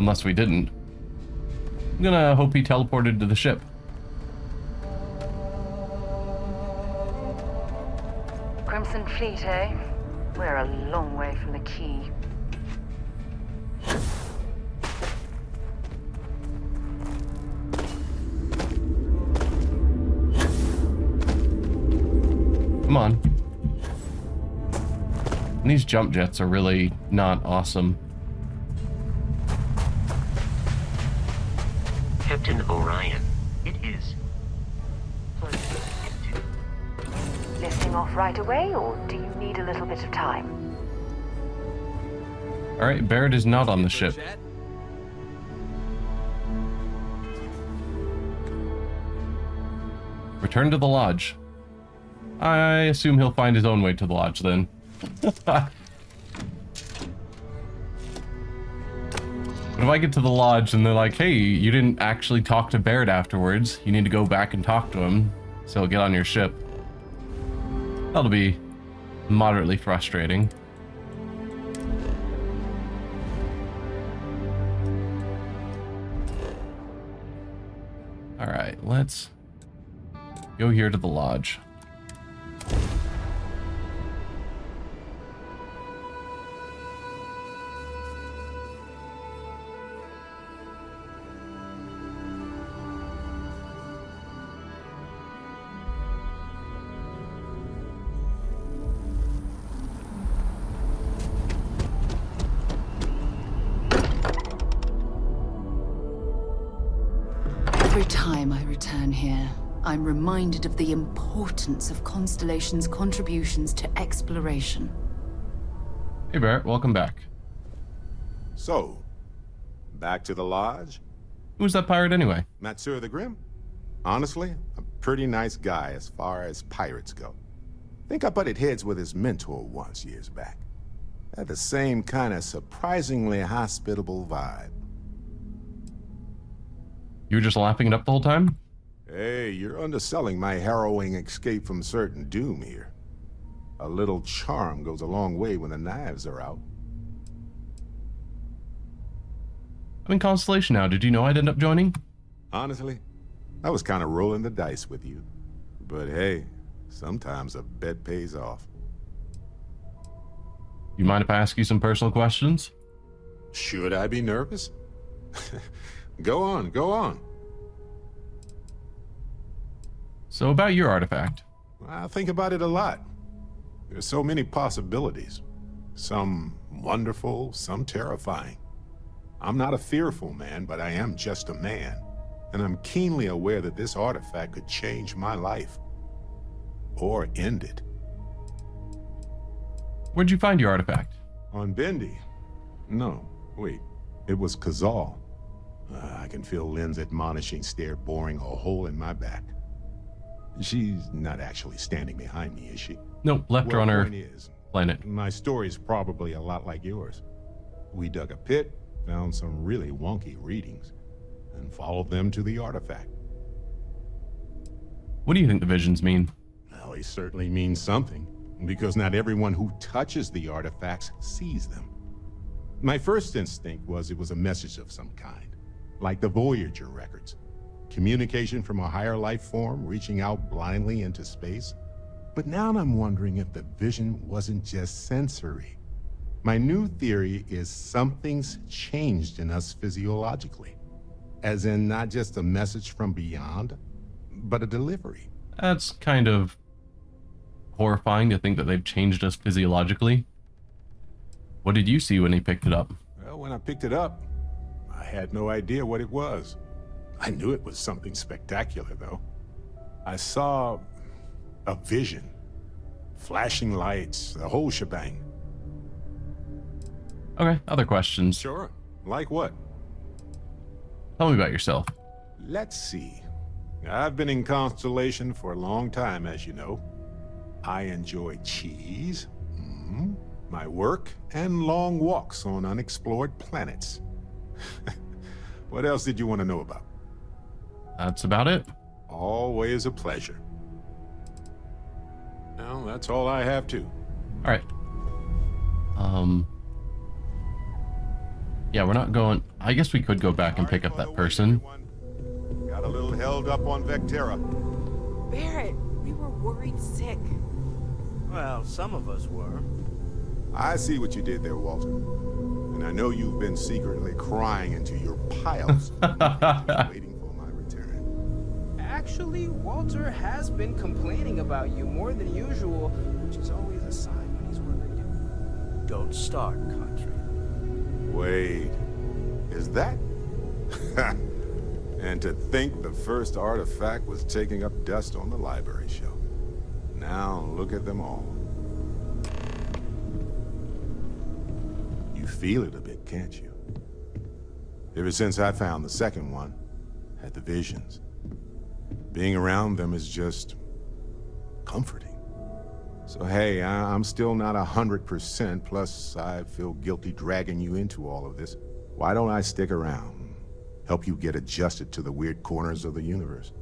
Unless we didn't. I'm gonna hope he teleported to the ship. Crimson Fleet, eh? We're a long way from the key. Come on. And these jump jets are really not awesome. Captain Orion, it is. Lifting off right away, or do you need a little bit of time? Alright, Barrett is not on the ship. Return to the lodge. I assume he'll find his own way to the lodge then. But if I get to the lodge and they're like, hey, you didn't actually talk to Barrett afterwards, you need to go back and talk to him, so he'll get on your ship. That'll be moderately frustrating. Alright, let's go here to the lodge. Every time I return here, I'm reminded of the importance of Constellation's contributions to exploration. Hey Barrett, welcome back. So, back to the lodge? Who's that pirate anyway? Matsur the Grim? Honestly, a pretty nice guy as far as pirates go. Think I butted heads with his mentor once years back. Had the same kind of surprisingly hospitable vibe. You were just lapping it up the whole time? Hey, you're underselling my harrowing escape from certain doom here. A little charm goes a long way when the knives are out. I'm in Constellation now. Did you know I'd end up joining? Honestly, I was kind of rolling the dice with you. But hey, sometimes a bet pays off. You mind if I ask you some personal questions? Should I be nervous? Go on, go on. So about your artifact. I think about it a lot. There's so many possibilities. Some wonderful, some terrifying. I'm not a fearful man, but I am just a man. And I'm keenly aware that this artifact could change my life. Or end it. Where'd you find your artifact? On Bendy. No, wait. It was Kazal. I can feel Lynn's admonishing stare boring a hole in my back. She's not actually standing behind me, is she? Nope, left her on her planet. My story's probably a lot like yours. We dug a pit, found some really wonky readings, and followed them to the artifact. What do you think the visions mean? Well, they certainly mean something, because not everyone who touches the artifacts sees them. My first instinct was it was a message of some kind, like the Voyager records. Communication from a higher life form reaching out blindly into space. But now I'm wondering if the vision wasn't just sensory. My new theory is something's changed in us physiologically. As in not just a message from beyond, but a delivery. That's kind of horrifying to think that they've changed us physiologically. What did you see when he picked it up? Well, when I picked it up, I had no idea what it was. I knew it was something spectacular, though. I saw a vision. Flashing lights, the whole shebang. Okay, other questions. Sure. Like what? Tell me about yourself. Let's see. I've been in Constellation for a long time, as you know. I enjoy cheese, my work, and long walks on unexplored planets. What else did you want to know about? That's about it. Always a pleasure. Well, that's all I have too. All right. Yeah, we're not going... I guess we could go back and pick up that person. Got a little held up on Vectera. Barrett, we were worried sick. Well, some of us were. I see what you did there, Walter. And I know you've been secretly crying into your piles, waiting for my return. Actually, Walter has been complaining about you more than usual, which is always a sign when he's worried. Don't start, country. Wait, is that? And to think the first artifact was taking up dust on the library shelf. Now look at them all. You feel it a bit, can't you? Ever since I found the second one, had the visions. Being around them is just comforting. So hey, I'm still not 100%, plus I feel guilty dragging you into all of this. Why don't I stick around? Help you get adjusted to the weird corners of the universe.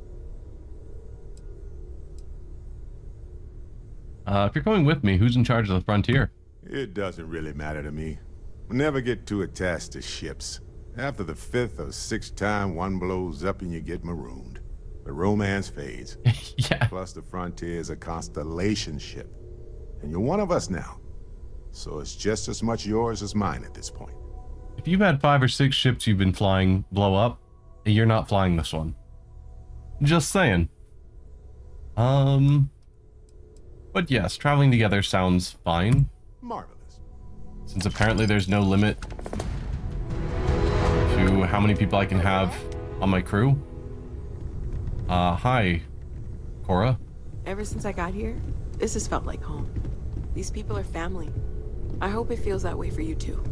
If you're going with me, who's in charge of the frontier? It doesn't really matter to me. Never get too attached to ships. After the 5th or 6th time one blows up and you get marooned. The romance fades. Yeah. Plus the frontier is a Constellation ship. And you're one of us now. So it's just as much yours as mine at this point. If you've had 5 or 6 ships you've been flying blow up, you're not flying this one. Just saying. But yes, traveling together sounds fine. Marvelous. Since apparently there's no limit to how many people I can have on my crew. Hi, Cora. Ever since I got here, this has felt like home. These people are family. I hope it feels that way for you too.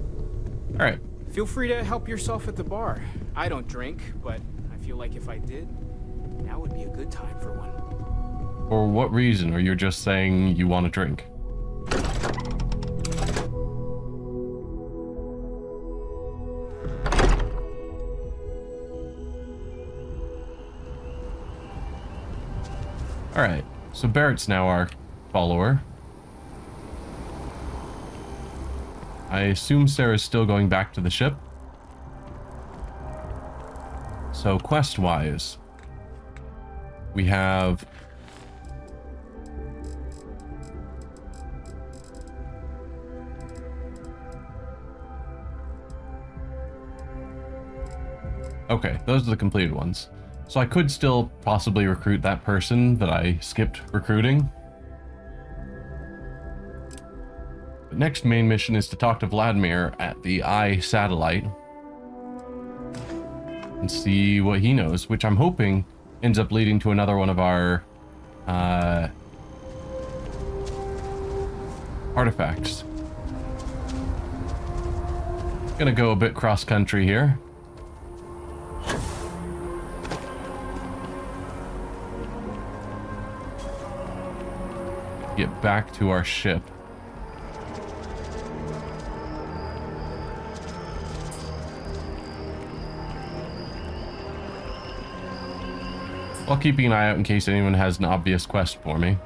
All right. Feel free to help yourself at the bar. I don't drink, but I feel like if I did, now would be a good time for one. For what reason? Or you're just saying you want to drink? Alright, so Barrett's now our follower. I assume Sarah's still going back to the ship. So quest-wise, we have... Okay, those are the completed ones. So I could still possibly recruit that person that I skipped recruiting. But next main mission is to talk to Vladimir at the Eye satellite. And see what he knows, which I'm hoping ends up leading to another one of our artifacts. Gonna go a bit cross-country here. Get back to our ship. While keeping an eye out in case anyone has an obvious quest for me.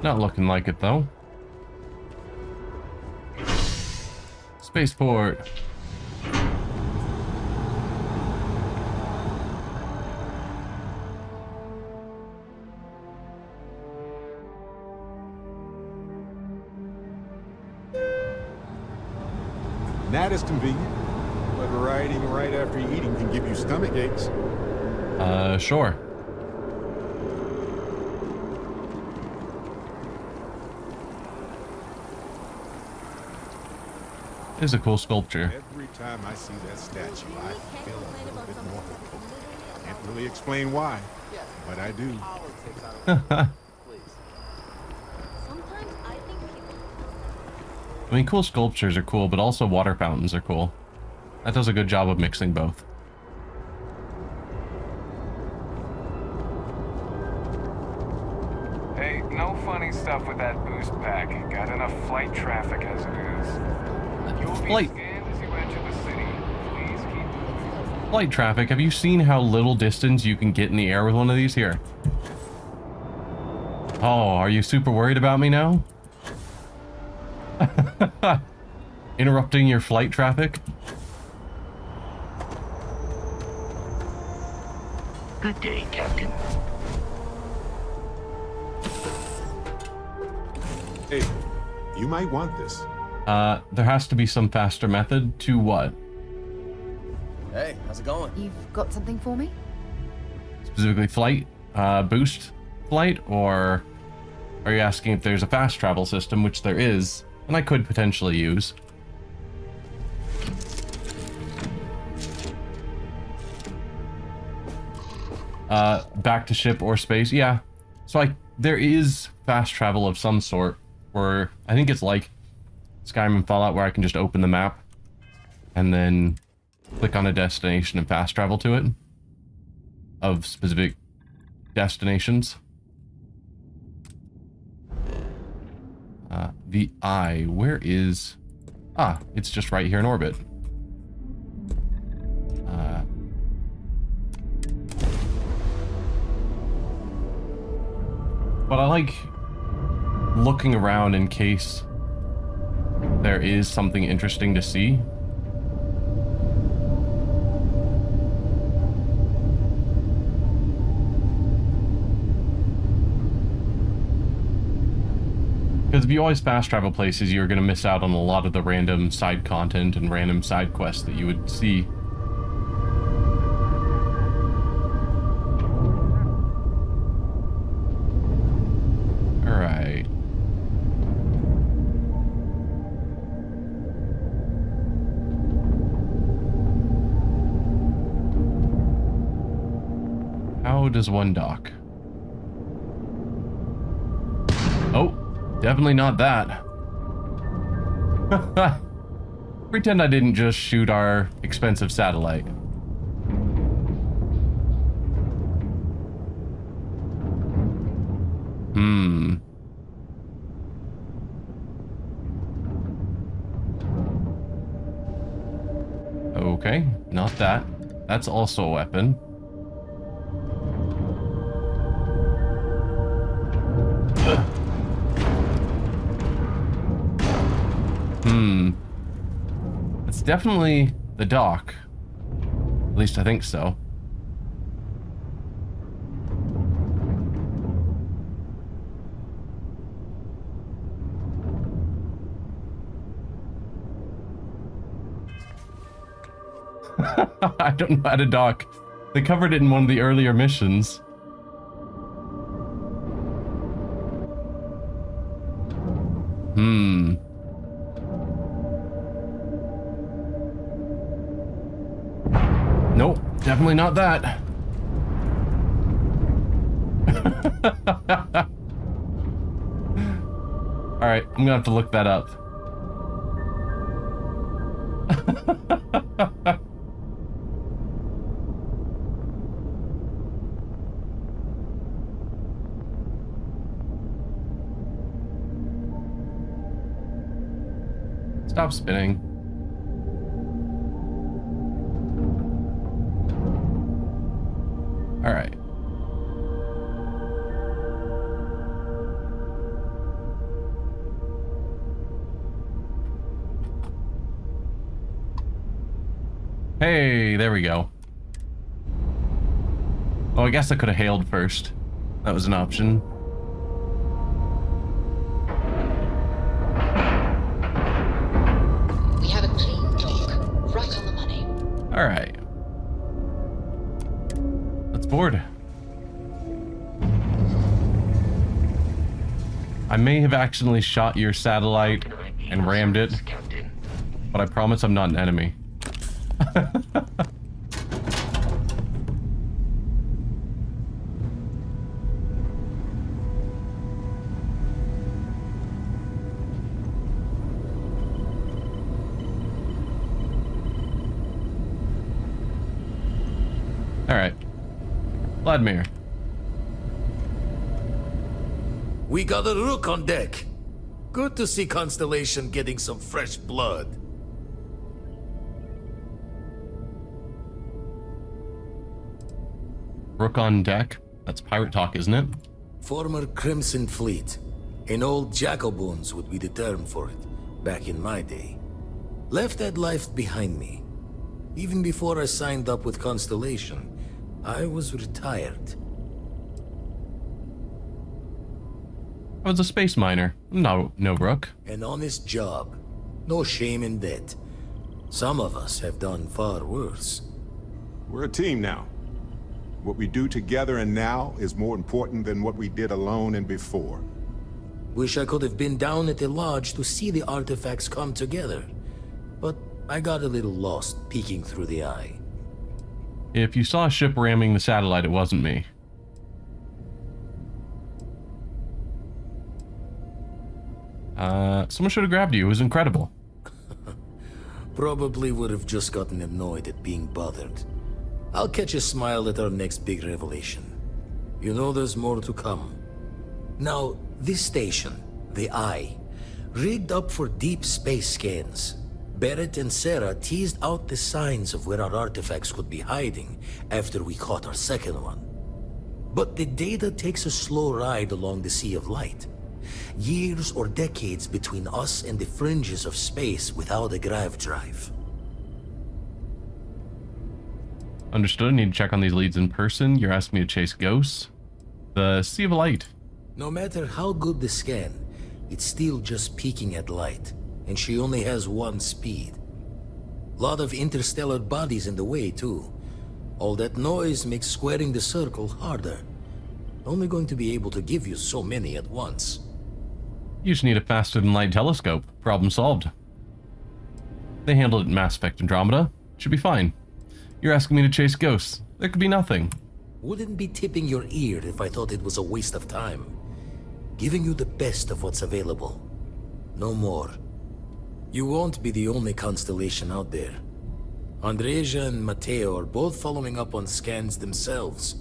Not looking like it though. Spaceport. That is convenient, but riding right after eating can give you stomach aches. Sure. It is a cool sculpture. Every time I see that statue, I feel a little bit more hopeful. Can't really explain why, but I do. I mean, cool sculptures are cool, but also water fountains are cool. That does a good job of mixing both. Hey, no funny stuff with that boost pack. Got enough flight traffic as it is. You'll be Flight. scanned as you enter the city. Please keep moving. Flight traffic. Have you seen how little distance you can get in the air with one of these? Here. Oh, are you super worried about me now? Interrupting your flight traffic? Good day, Captain. Hey, you might want this. There has to be some faster method to what? Hey, how's it going? You've got something for me? Specifically flight, boost flight, or are you asking if there's a fast travel system, which there is, and I could potentially use? Back to ship or space, yeah. So there is fast travel of some sort, where I think it's like Skyrim and Fallout, where I can just open the map and then click on a destination and fast travel to it of specific destinations. The eye, where is... Ah, it's just right here in orbit. But I like looking around in case there is something interesting to see. Because if you always fast travel places, you're going to miss out on a lot of the random side content and random side quests that you would see. Alright. How does one dock? Oh, definitely not that. Pretend I didn't just shoot our expensive satellite. Okay, not that. That's also a weapon. It's definitely the dock. At least I think so. I don't know how to dock. They covered it in one of the earlier missions. Nope, definitely not that. Alright, I'm gonna have to look that up. Stop spinning. All right. Hey, there we go. Oh, I guess I could have hailed first. That was an option. We have a clean dock, right on the money. All right. Let's board. I may have accidentally shot your satellite and rammed it, but I promise I'm not an enemy. All right, Vladimir. We got a rook on deck. Good to see Constellation getting some fresh blood. Rook on deck. That's pirate talk, isn't it? Former Crimson Fleet. An old jackalbones would be the term for it, back in my day. Left that life behind me. Even before I signed up with Constellation, I was retired. I was a space miner. No Rook. An honest job. No shame in that. Some of us have done far worse. We're a team now. What we do together and now is more important than what we did alone and before. Wish I could have been down at the lodge to see the artifacts come together. But I got a little lost peeking through the eye. If you saw a ship ramming the satellite, it wasn't me. Someone should have grabbed you. It was incredible. Probably would have just gotten annoyed at being bothered. I'll catch a smile at our next big revelation. You know there's more to come. Now, this station, the Eye, rigged up for deep space scans. Barrett and Sarah teased out the signs of where our artifacts could be hiding after we caught our second one. But the data takes a slow ride along the Sea of Light. Years or decades between us and the fringes of space without a grav drive. Understood. I need to check on these leads in person. You're asking me to chase ghosts. The Sea of Light. No matter how good the scan, it's still just peeking at light, and she only has one speed. Lot of interstellar bodies in the way, too. All that noise makes squaring the circle harder. Only going to be able to give you so many at once. You just need a faster-than-light telescope. Problem solved. They handled it in Mass Effect Andromeda. Should be fine. You're asking me to chase ghosts. There could be nothing. Wouldn't be tipping your ear if I thought it was a waste of time. Giving you the best of what's available. No more. You won't be the only Constellation out there. Andreja and Matteo are both following up on scans themselves.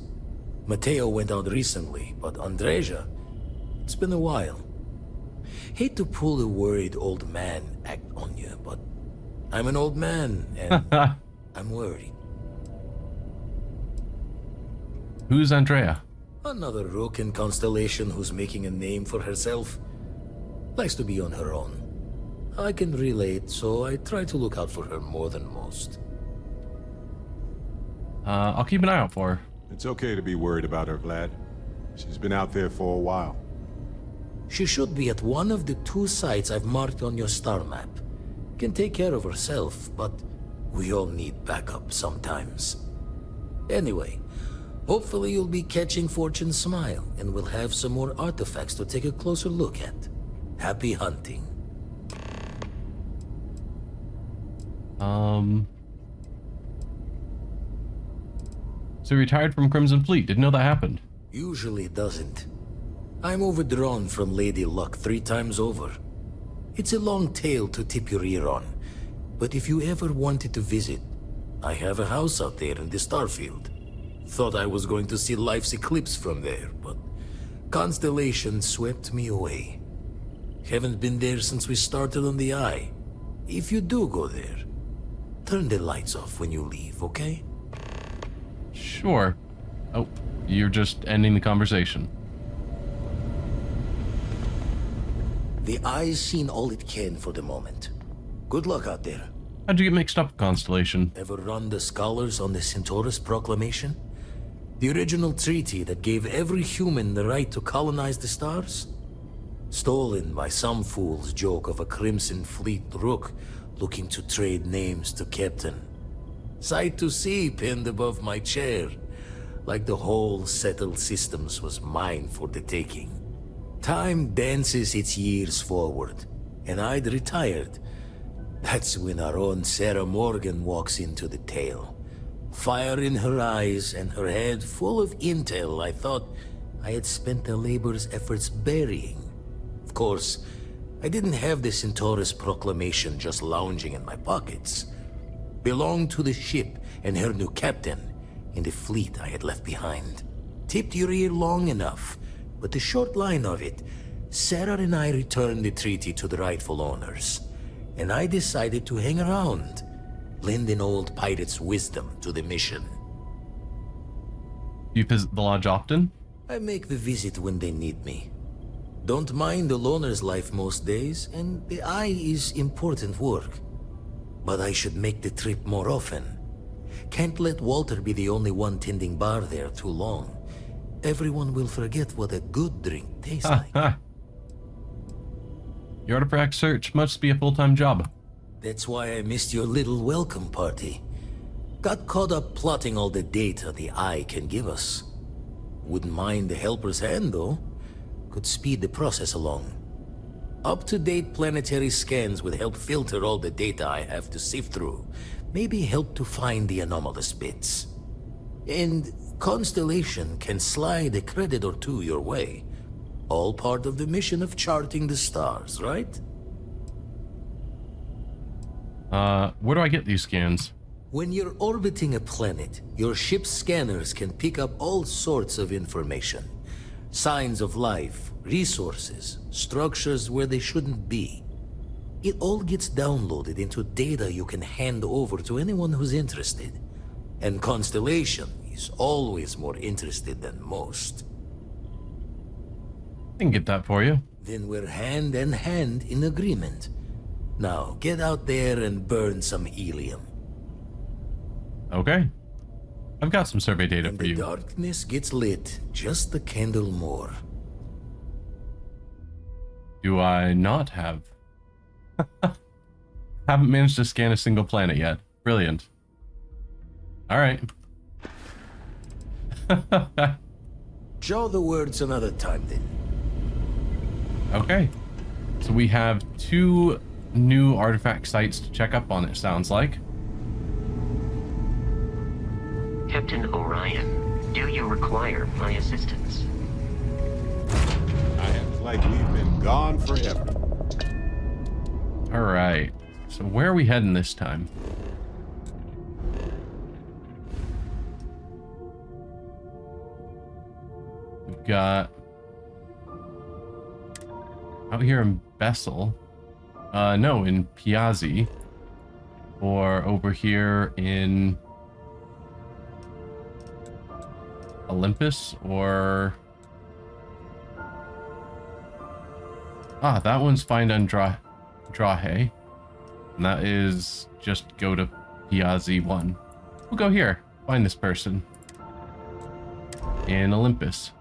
Matteo went out recently, but Andreja, it's been a while. Hate to pull a worried old man act on you, but I'm an old man, and I'm worried. Who's Andrea? Another rook in Constellation who's making a name for herself. Likes to be on her own. I can relate, so I try to look out for her more than most. I'll keep an eye out for her. It's okay to be worried about her, Vlad. She's been out there for a while. She should be at one of the 2 sites I've marked on your star map. Can take care of herself, but we all need backup sometimes. Anyway, hopefully you'll be catching Fortune's smile, and we'll have some more artifacts to take a closer look at. Happy hunting. So you retired from Crimson Fleet. Didn't know that happened. Usually doesn't. I'm overdrawn from Lady Luck 3 times over. It's a long tale to tip your ear on, but if you ever wanted to visit, I have a house out there in the Starfield. Thought I was going to see life's eclipse from there, but Constellation swept me away. Haven't been there since we started on the Eye. If you do go there, turn the lights off when you leave, okay? Sure. Oh, you're just ending the conversation. The Eye's seen all it can for the moment. Good luck out there. How'd you get mixed up with Constellation? Ever run the scholars on the Centaurus Proclamation? The original treaty that gave every human the right to colonize the stars? Stolen by some fool's joke of a Crimson Fleet rook looking to trade names to Captain. Sight to see pinned above my chair, like the whole settled systems was mine for the taking. Time dances its years forward, and I'd retired. That's when our own Sarah Morgan walks into the tale. Fire in her eyes and her head full of intel I thought I had spent the labor's efforts burying. Of course, I didn't have the Centaurus Proclamation just lounging in my pockets. Belonged to the ship and her new captain in the fleet I had left behind. Tipped your ear long enough, but the short line of it, Sarah and I returned the treaty to the rightful owners, and I decided to hang around, lend an old pirate's wisdom to the mission. Do you visit the lodge often? I make the visit when they need me. Don't mind the loner's life most days, and the eye is important work. But I should make the trip more often. Can't let Walter be the only one tending bar there too long. Everyone will forget what a good drink tastes like. Your artifact search must be a full-time job. That's why I missed your little welcome party. Got caught up plotting all the data the eye can give us. Wouldn't mind the helper's hand, though. Could speed the process along. Up-to-date planetary scans would help filter all the data I have to sift through. Maybe help to find the anomalous bits. And Constellation can slide a credit or two your way. All part of the mission of charting the stars, right? Where do I get these scans? When you're orbiting a planet, your ship's scanners can pick up all sorts of information. Signs of life, resources, structures where they shouldn't be. It all gets downloaded into data you can hand over to anyone who's interested. And Constellation is always more interested than most. I can get that for you. Then we're hand in hand in agreement. Now, get out there and burn some helium. Okay. I've got some survey data And for the you. darkness gets lit just a candle more. Do I not have? Haven't managed to scan a single planet yet. Brilliant. Alright. Show the words another time then. Okay. So we have 2 new artifact sites to check up on, it sounds like. Captain Orion, do you require my assistance? I have like we've been gone forever. Alright. So where are we heading this time? We've got out here in Bessel. No, in Piazzi. Or over here in Olympus, or that one's find Drahe, and that is just go to Piazzi 1. We'll go here, find this person in Olympus.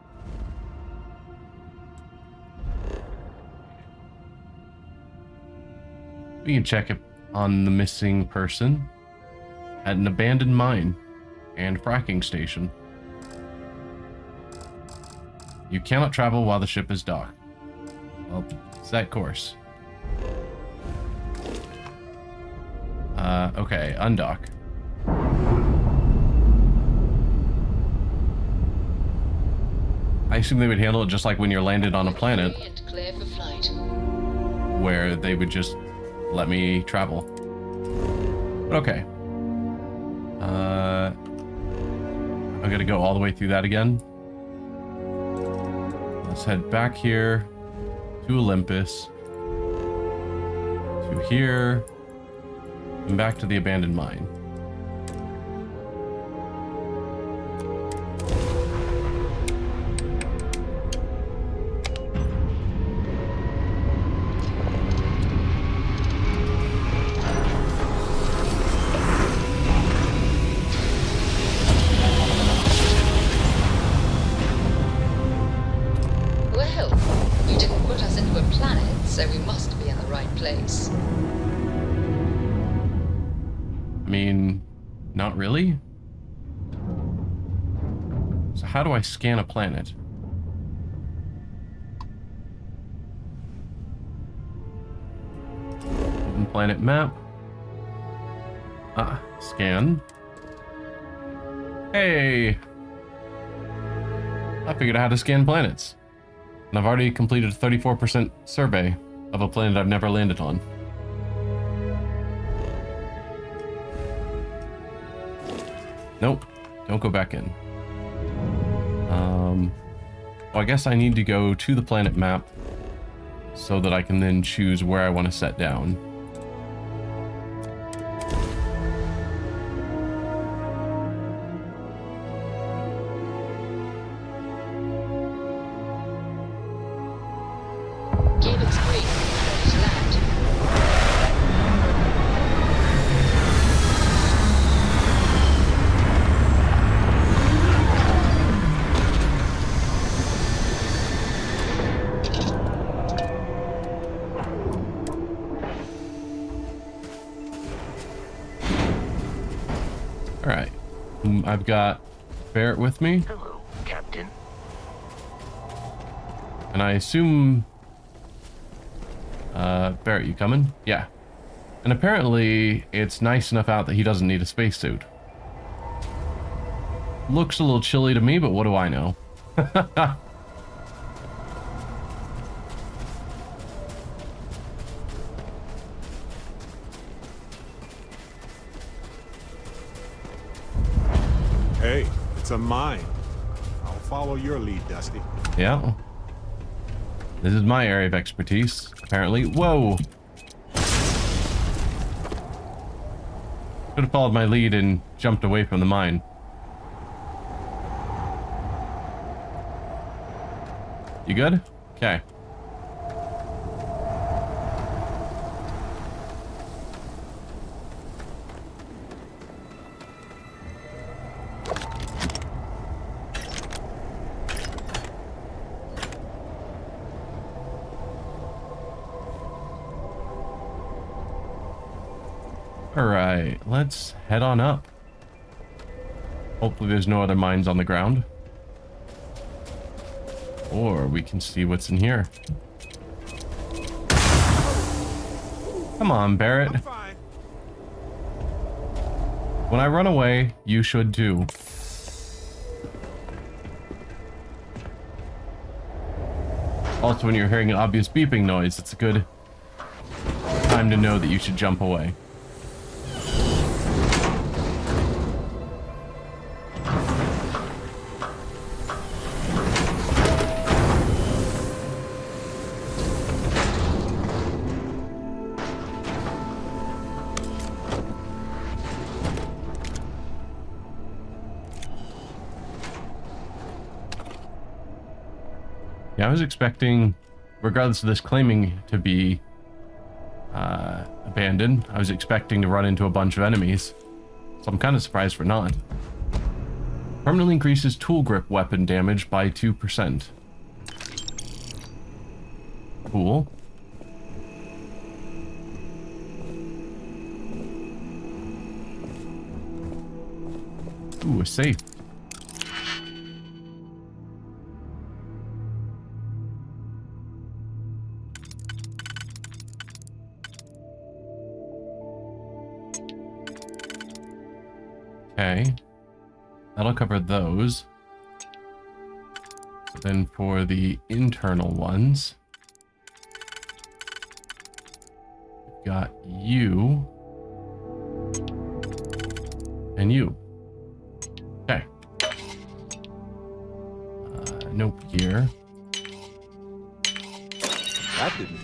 We can check it on the missing person at an abandoned mine and fracking station. You cannot travel while the ship is docked. Well, set course. Okay, undock. I assume they would handle it just like when you're landed on a planet, Clear for flight. where they would just let me travel. But okay. I'm gonna go all the way through that again. Let's head back here to Olympus, to here, and back to the abandoned mine. Well, you didn't put us into a planet, so we must be in the right place. I mean, not really. So how do I scan a planet? Open planet map. Scan. Hey! I figured out how to scan planets. And I've already completed a 34% survey of a planet I've never landed on. Nope, don't go back in. Well, I guess I need to go to the planet map so that I can then choose where I want to set down. I've got Barrett with me. Hello, Captain. And I assume... Barrett, you coming? Yeah. And apparently, it's nice enough out that he doesn't need a spacesuit. Looks a little chilly to me, but what do I know? Hey, it's a mine. I'll follow your lead, Dusty. Yeah. This is my area of expertise, apparently. Whoa! Could have followed my lead and jumped away from the mine. You good? Okay. Alright, let's head on up. Hopefully there's no other mines on the ground. Or we can see what's in here. Come on, Barrett. I'm fine. When I run away, you should too. Also, when you're hearing an obvious beeping noise, it's a good time to know that you should jump away. Yeah, I was expecting, regardless of this claiming to be abandoned, I was expecting to run into a bunch of enemies. So I'm kind of surprised for not. Permanently increases tool grip weapon damage by 2%. Cool. Ooh, a safe. Okay, that'll cover those. So then for the internal ones, we've got you and you. Okay. Nope here. That didn't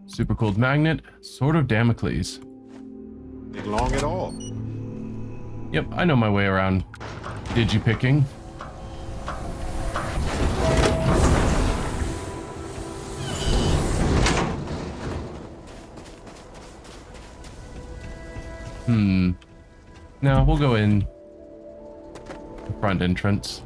Super cooled magnet, Sword of Damocles. take long at all. Yep, I know my way around digi-picking. No, we'll go in the front entrance.